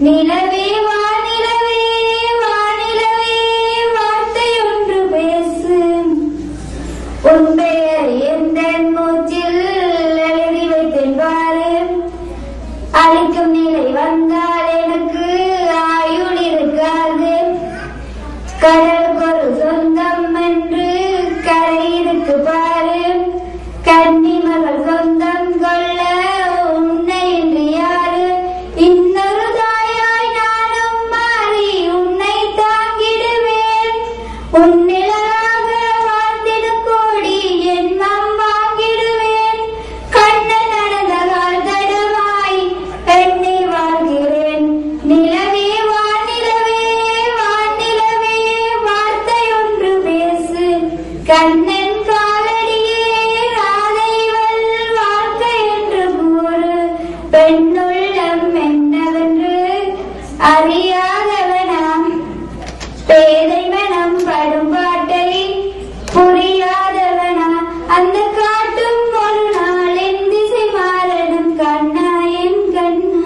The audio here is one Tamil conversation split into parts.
நிலவே வானிலவே வானிலவே வார்த்தை ஒன்று பேசு உன் பெயர் எந்த மூச்சில் எழுதி வைத்தேன் பாரு அழிக்கும் நிலை வந்தால் எனக்கு ஆயுள் இருக்காது கடலுக்கு ஒரு சொந்தம் என்று கரை இருக்கு பாரு கன்னிமகள் சொந்தம் கொள்ள உன்னை என்று யாரு இன்னொரு தாயாய் நானும் மாறி உன்னை தாங்கிடுவேன் உன்னிலாக வாழ்ந்திட கோடி எண்ணம் வாங்கிடுவேன் கண்ணன் நடந்ததால் தடமாய் எண்ணி வாழ்கிறேன் நிலவே வானிலவே வானிலவே வார்த்தை ஒன்று பேசு கண்ணன் காலடியே ராதைவள் வாழ்க்கை என்று கூறு பெண்ணுள்ளம் என்னவென்று அறியாதவனாம் பேதை மனம் படும் பாட்டை புரியாதவனா அந்த காட்டும் ஒரு நாள் என் திசை மாறணும் கண்ணா என் கண்ணா.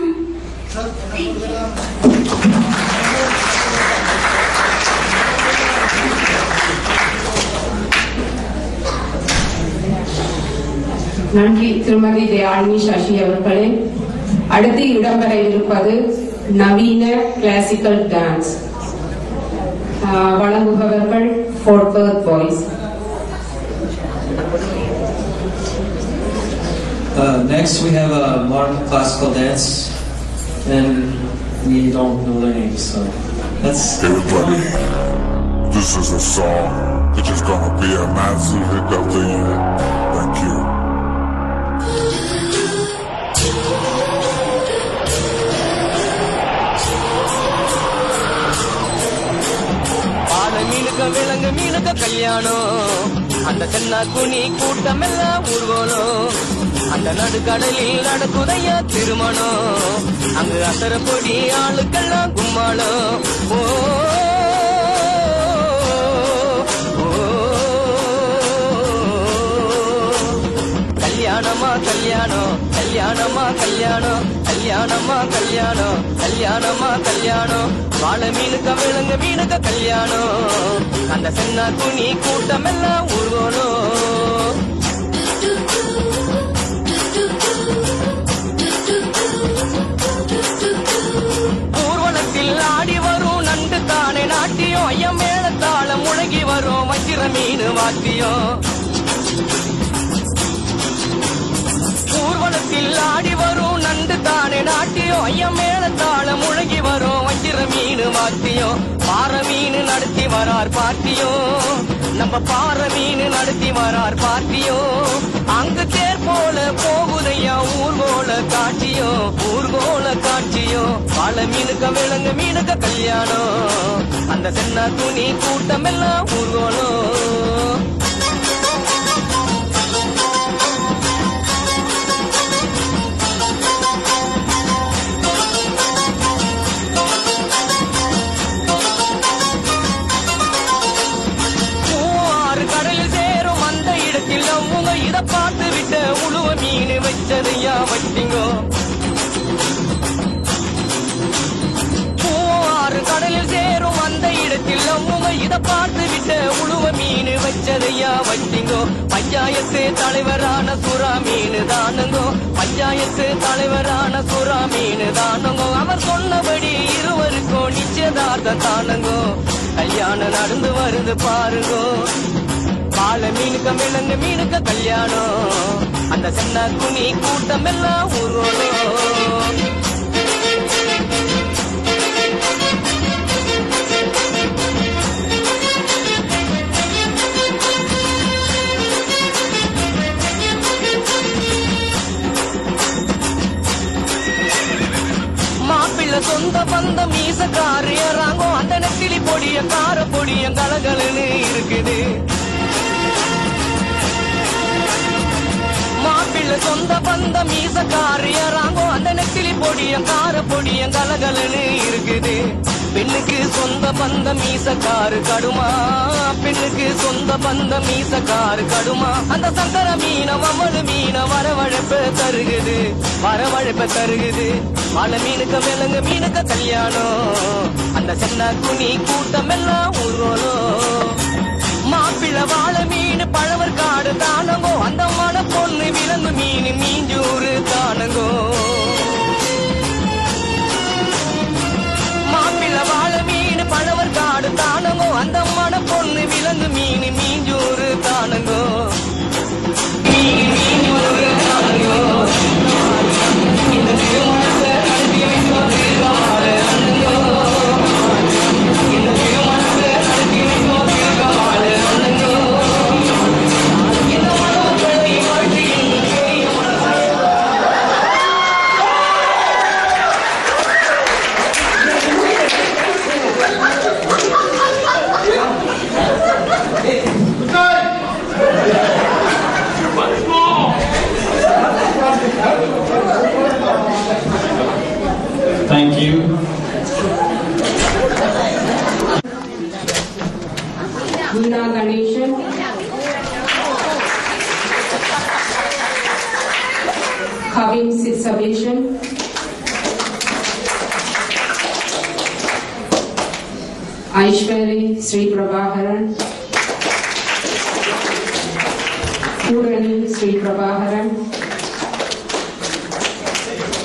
நன்றி திருமதி தயாளினி சசி அவர்களே. அடுத்து இடம்பெற இருப்பது நவீன கிளாசிக்கல் டான்ஸ். வழங்குபவர்கள் Fort Worth boys. Next we have a modern classical dance and we don't know their names, so let's everybody, this is a song which is gonna be a massive hit of the year. Thank you. விலங்கு மீனுக்க கல்யாணம் அந்த தென்னா குனி கூட்டம் எல்லாம் ஊர்வலம் அந்த நடுக்கடலில் நடக்குதையா திருமணம் அங்கு அசர பொடி ஆளுக்கெல்லாம் கும்மாளம் ஓ கல்யாணமா கல்யாணம் கல்யாணமா கல்யாணம் கல்யாணமா கல்யாணம் கல்யாணமா கல்யாணம் வாழை மீனுக்க விலங்கு மீனுக்க கல்யாணம் அந்த சென்னா குனி கூட்டம் எல்லாம் ஊர்வலம் ஊர்வலத்தில் ஆடி வரும் நண்டு தானே நாட்டியம் ஐயம் மேளத்தாளம் முழங்கி வரும் வஞ்சிர மீன் வாத்தியம் ஊர்வலத்தில் ஆடி வரும் நண்டு தானே நாட்டியம் ஐயம் மேளத்தாளம் முழங்கி வரும் வஞ்சிர மீன் வாத்தியம் பாறை மீன் நடத்தி வரார் பாட்டியும் நம்ம பாறை மீன் நடத்தி வரார் பாட்டியும் அங்கு தேர் போல போகுதையா ஊர்கோல காட்சியும் ஊர்கோல காட்சியும் வாழை மீனுக்க விலங்கு மீனுக்க கல்யாணம் அந்த சென்னா துணி கூட்டம் எல்லாம் ஊர்கோலம் இத பார்த்து விட்ட உழுவ மீன் வச்சதையா வச்சிங்கோ ஆறு கடலில் சேரும் அந்த இடத்தில் அவங்க இத பார்த்து விட்ட உழுவ மீன் வச்சதையா வச்சிங்கோ பஞ்சாயத்து தலைவரான சுறா மீன் தானுங்கோ பஞ்சாயத்து தலைவரான சுறா மீன் தானுங்கோ அவர் சொன்னபடி இருவருக்கும் நிச்சயதார்த்தம் தானுங்கோ கல்யாணம் நடந்து வருது பாருங்கோ வாழை மீனுக்க விலங்கு மீனுக்க கல்யாணம் அந்த சென்னா குனி கூட்டம் எல்லாம் ஊர்வலம் மாப்பிள்ள சொந்த பந்தம் மீசக்காரு ஏறாங்கோ அந்த நெத்திலி பொடிய கார பொடிய கலகலன்னு இருக்குது மாப்பிள்ள மாப்பிள்ள சொந்த பந்த மீசக்காரு ஏறாங்கோ அந்த நெத்திலி பொடியம் கார பொடியம் கலகலன்னு இருக்குது. பெண்ணுக்கு சொந்த பந்த மீசக்காரு கடுமா, பெண்ணுக்கு சொந்த பந்த மீசக்காரு கடுமா. அந்த சங்கர மீன மம்மது மீன வரவழைப்ப தருகுது, வரவழைப்ப தருகுது. வாழை மீனுக்க விலங்கு மீனுக்க கல்யாணம், அந்த சென்னா துணி கூட்டம் எல்லாம் ஊர்வலம். மாப்பிள்ள வாழை மீன் பழவர் காடு தானங்கோ, அந்த மன பொண்ணு விலங்கு மீன் மீஞ்சூறு தானங்கோ. மாப்பிள்ள வாழை மீன் பழவர் காடு தானங்கோ, அந்த மன பொண்ணு விலங்கு மீன் மீஞ்சூறு தானங்கோ. மீஞ்சூறு தானங்கோ. இந்த திருமணத்தை நடத்தி வைப்போம் தீர்க்கமான அண்ணங்கோ. இந்த திருமணத்தை நடத்தி வைப்போம் தீர்க்கமான அண்ணங்கோ. இந்த மனோகரை வாழ்க்கையின் பெரிய Thank you. Veena Ganeshan, Kavim Sitsabeshan, Aishwari Sri Prabhaharan, Purani Sri Prabhaharan,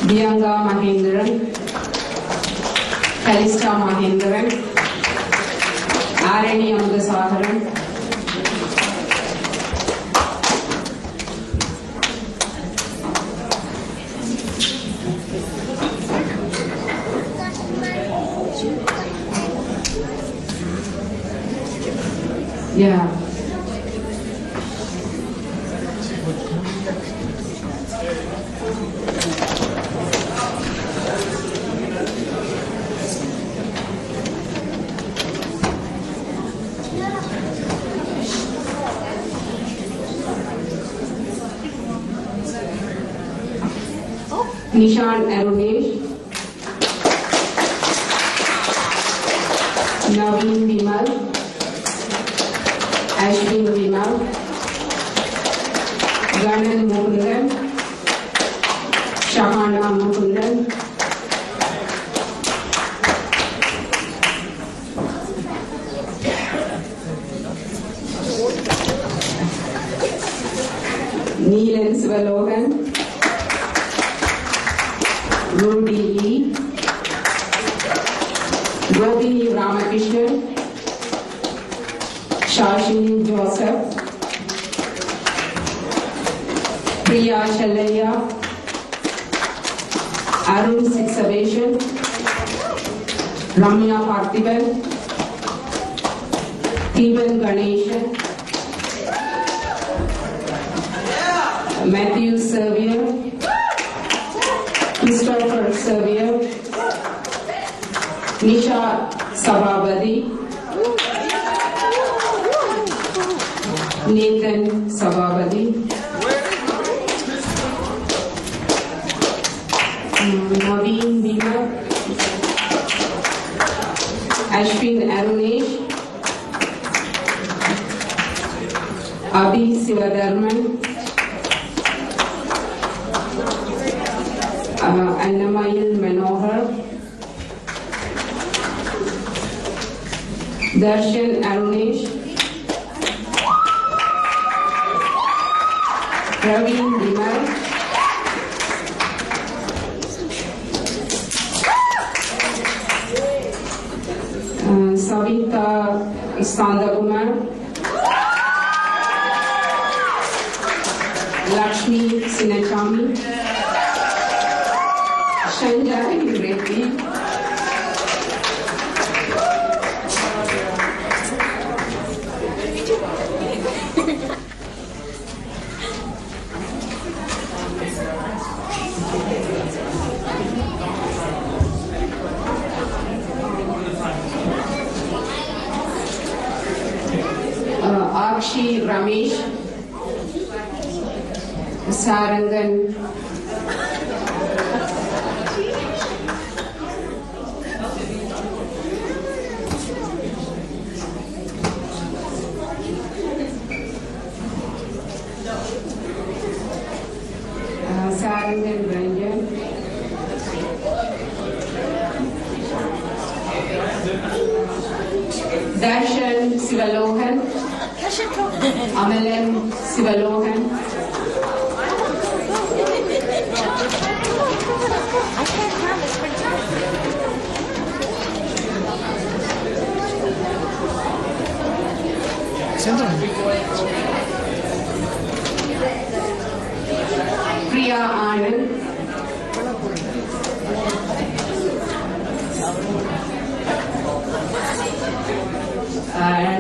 Bianga Mahendran, Kalista Mahendran, Arani Amgasaharan, yeah. Nishan Arunesh, Naveen Vimal, Ashwin Vimal, Ganan Mukundan, Shahana Mukundan, Neelan Svalohan, Rudy Lee, Robini Ramakrishnan, Shashini Joseph, Priya Chalaya, Arun Sitsabeshan, Ramya Parthiban, Steven Ganeshan, Matthew Servier, Christopher Servier, Nisha Sababadi, Nathan Sababadi, Naveen Bima, Ashwin Arunesh, Abhi Sivadarman, Annamayil Manohar, Darshan Arunesh, Praveen Vimal, Savita Sandakumar, Lakshmi Sinachami, Sanjay Reddy, Akshi Ramesh, Sarangan, Sarangan Ranjan, Darshan Sivalohan, Amalan Sivalohan, Priya Anand,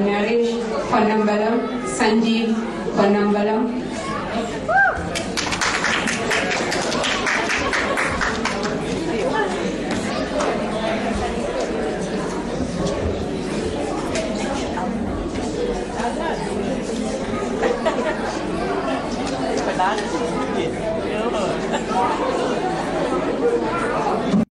Naresh Ponnambalam, Sanjeev Ponnambalam,